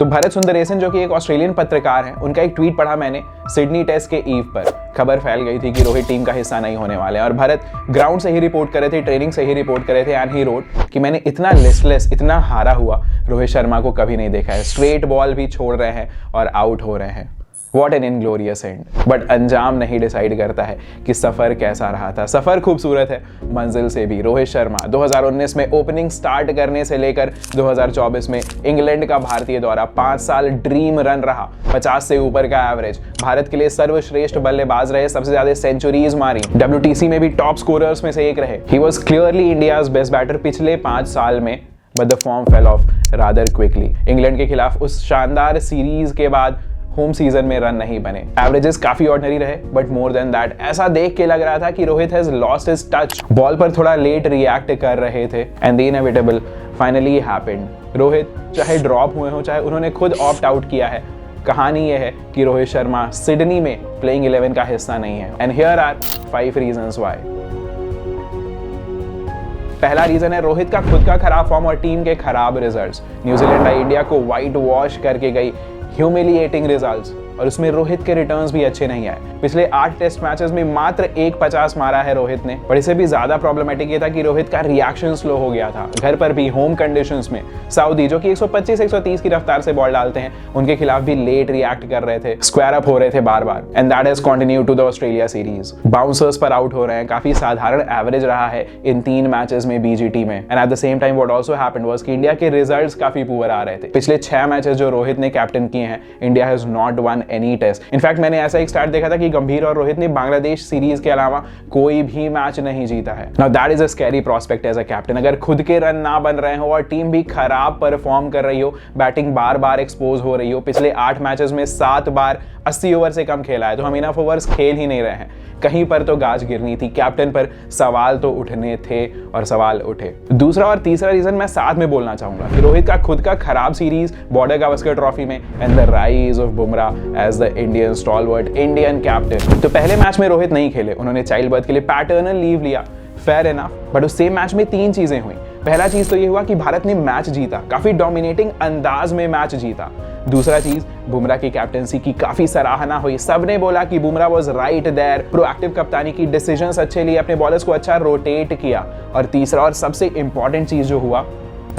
भरत सुंदरेशन जो कि एक ऑस्ट्रेलियन पत्रकार हैं, उनका एक ट्वीट पढ़ा मैंने सिडनी टेस्ट के ईव पर। खबर फैल गई थी कि रोहित टीम का हिस्सा नहीं होने वाले हैं और भरत ग्राउंड से ही रिपोर्ट करे थे, ट्रेनिंग से ही रिपोर्ट करे थे एंड ही रोट कि मैंने इतना लिस्टलेस, इतना हारा हुआ रोहित शर्मा को कभी नहीं देखा है। स्ट्रेट बॉल भी छोड़ रहे हैं और आउट हो रहे हैं। What an inglorious end. But अंजाम नहीं डिसाइड करता है कि सफ़र कैसा रहा था। सफ़र खूबसूरत है, मंजिल से भी। रोहित शर्मा 2019 में ओपनिंग स्टार्ट करने से लेकर 2024 में इंग्लैंड का भारतीय दौरा, 5 साल ड्रीम रन रहा, 50 से ऊपर का एवरेज, भारत के लिए सर्वश्रेष्ठ बल्लेबाज रहे, सबसे ज्यादा सेंचुरीज मारी, WTC में भी टॉप स्कोरर्स में से एक रहे। He was clearly India's best batter पिछले 5 साल में, but the form fell off rather quickly. England के खिलाफ उस शानदार सीरीज के बाद होम सीजन में रन नहीं बने, एवरेजेस काफी ऑर्डिनरी रहे, बट मोर देन दैट ऐसा देख के लग रहा था कि Rohit has lost his touch, ball पर थोड़ा लेट रिएक्ट कर रहे थे and the inevitable finally happened. Rohit चाहे ड्रॉप हुए हो, चाहे उन्होंने खुद ऑप्ट आउट किया है, कहानी यह है कि रोहित शर्मा सिडनी में प्लेइंग 11 का हिस्सा नहीं है and here are 5 reasons why. पहला रीजन है रोहित का खुद का खराब फॉर्म और टीम के खराब रिजल्ट्स। न्यूजीलैंड आई इंडिया को व्हाइट वॉश करके गई, ह्यूमिलिएटिंग रिजल्ट्स, और उसमें रोहित के रिटर्न्स भी अच्छे नहीं आए। पिछले 8 टेस्ट मैचेस में मात्र 150 मारा है रोहित ने, पर इससे भी ज्यादा प्रॉब्लमेटिक ये था कि रोहित का रिएक्शन स्लो हो गया था। घर पर भी होम कंडीशंस में साउदी जो कि 125-130 की रफ्तार से बॉल डालते हैं, उनके खिलाफ भी लेट रिएक्ट कर रहे थे, स्क्वायर अप हो रहे थे बार बार, and that has continued to the Australia series. Bouncers पर आउट हो रहे हैं, काफी साधारण एवरेज रहा है इन 3 मैचेस में BGT में, and at the same time what also happened was कि इंडिया के रिजल्ट्स काफी पुअर आ रहे थे। पिछले 6 मैचेस जो रोहित ने कैप्टन किए हैं, India has not won any test. In fact मैंने ऐसा एक स्टार्ट देखा था कि गंभीर और रोहित ने बांग्लादेश सीरीज के अलावा कोई भी मैच नहीं जीता है। Now that is a scary prospect as a captain. अगर खुद के रन ना बन रहे हो और टीम भी खराब परफॉर्म कर रही हो, बैटिंग बार बार एक्सपोज हो रही हो, पिछले 8 मैचेस में 7 बार 80 ओवर से कम खेला है, तो हम इनफ ओवर्स खेल ही नहीं रहे हैं, कहीं पर तो गाज गिरनी थी। कैप्टन पर सवाल तो उठने थे और सवाल उठे। दूसरा और तीसरा रीजन मैं साथ में बोलना चाहूंगा कि रोहित का खुद का खराब सीरीज बॉर्डर गावस्कर ट्रॉफी में and the rise of Bumrah as the Indian stalwart Indian captain. तो पहले मैच में रोहित नहीं खेले, उन्होंने चाइल्ड बर्थ के लिए पैटर्नल लीव लिया, फेयर इनफ, बट उस सेम मैच में 3 चीजें हुई। पहला चीज तो ये हुआ कि भारत ने मैच जीता, काफी डोमिनेटिंग अंदाज में मैच जीता। दूसरा चीज, बुमराह की कैप्टनसी की काफी सराहना हुई, सबने बोला कि Bumrah was right there, proactive कप्तानी की, डिसीजंस अच्छे लिए, अपने बॉलर्स को अच्छा रोटेट किया। और तीसरा और सबसे इंपॉर्टेंट चीज जो हुआ,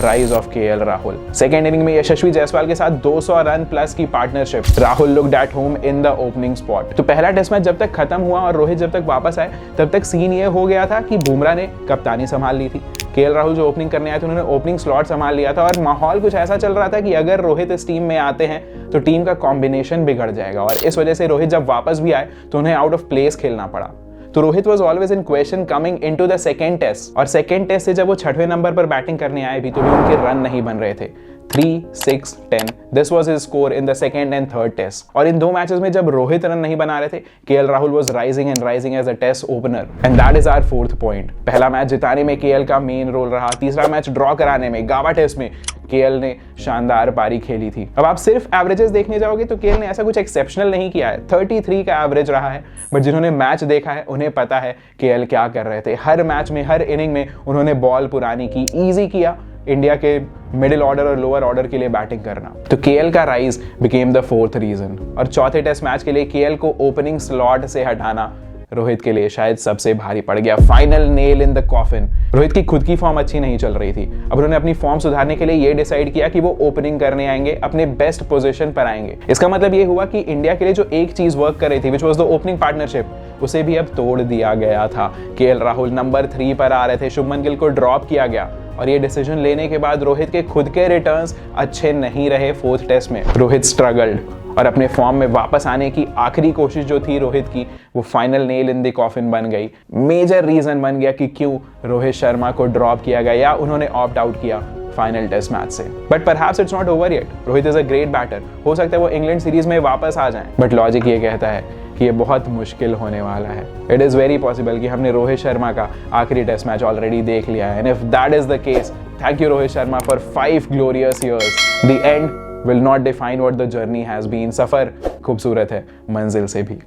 rise of KL Rahul. Second inning में यशस्वी जायसवाल के साथ 200 रन प्लस की partnership, Rahul looked at home in the opening spot. तो पहला टेस्ट मैच जब तक खत्म हुआ और रोहित जब तक वापस आए, तब तक सीन ये हो गया था कि बुमराह ने कप्तानी संभाल ली थी, KL राहुल जो ओपनिंग करने आए थे उन्होंने ओपनिंग स्लॉट संभाल लिया था, और माहौल कुछ ऐसा चल रहा था कि अगर रोहित इस टीम में आते हैं तो टीम का कॉम्बिनेशन बिगड़ जाएगा, और इस वजह से रोहित जब वापस भी आए तो उन्हें आउट ऑफ प्लेस खेलना पड़ा। तो Rohit was always in question coming into the second test, और सेकंड टेस्ट से जब वो 6वें नंबर पर बैटिंग करने आए भी तो भी उनके रन नहीं बन रहे थे। 3, 6, 10 this was his score in the second and third test. और इन 2 मैचेस में जब रोहित रन नहीं बना रहे थे, KL Rahul was rising as a test opener, and that is our 4th point. पहला मैच जिताने में KL का मेन रोल रहा, तीसरा मैच ड्रॉ कराने में गावा टेस्ट में KL ने शानदार पारी खेली थी। अब आप सिर्फ एवरेजेस देखने जाओगे तो KL ने ऐसा कुछ एक्सेप्शनल नहीं किया है, 33 का एवरेज रहा है, बट जिन्होंने मैच देखा है उन्हें पता है KL क्या कर रहे थे। हर मैच में, हर इनिंग में उन्होंने बॉल पुरानी की, ईजी किया इंडिया के मिडिल ऑर्डर और लोअर ऑर्डर के लिए बैटिंग करना। तो KL का rise became the 4th reason. और चौथे टेस्ट मैच के लिए KL को ओपनिंग स्लॉट से हटाना रोहित के लिए शायद सबसे भारी पड़ गया। Final nail in the coffin. Rohit की खुद की फॉर्म अच्छी नहीं चल रही थी, अब उन्होंने अपनी फॉर्म सुधारने के लिए ये डिसाइड किया कि वो ओपनिंग करने आएंगे, अपने बेस्ट पोजीशन पर आएंगे। इसका मतलब ये हुआ कि इंडिया के लिए जो एक चीज वर्क कर रही थी, which was the opening partnership, उसे भी अब तोड़ दिया गया था। KL राहुल नंबर 3 पर आ रहे थे, शुभमन गिल को ड्रॉप किया गया, और ये डिसीजन लेने के बाद रोहित के खुद के रिटर्न्स अच्छे नहीं रहे। 4th टेस्ट में रोहित स्ट्रगल्ड, और अपने फॉर्म में वापस आने की आखिरी कोशिश जो थी रोहित की, वो final nail in the coffin बन गई। मेजर रीजन बन गया कि क्यों रोहित शर्मा को ड्रॉप किया गया या उन्होंने ऑप्ट आउट किया फाइनल टेस्ट मैच से। But perhaps it's not over yet. Rohit is a great batter, हो सकता है वो इंग्लैंड सीरीज में वापस आ जाएं, बट लॉजिक ये कहता है कि ये बहुत मुश्किल होने वाला है। इट इज वेरी पॉसिबल कि हमने रोहित शर्मा का आखिरी टेस्ट मैच ऑलरेडी देख लिया है, and if that is the case, thank you Rohit Sharma for 5 glorious years. The end will not define what the journey has been. सफर खूबसूरत है, मंजिल से भी।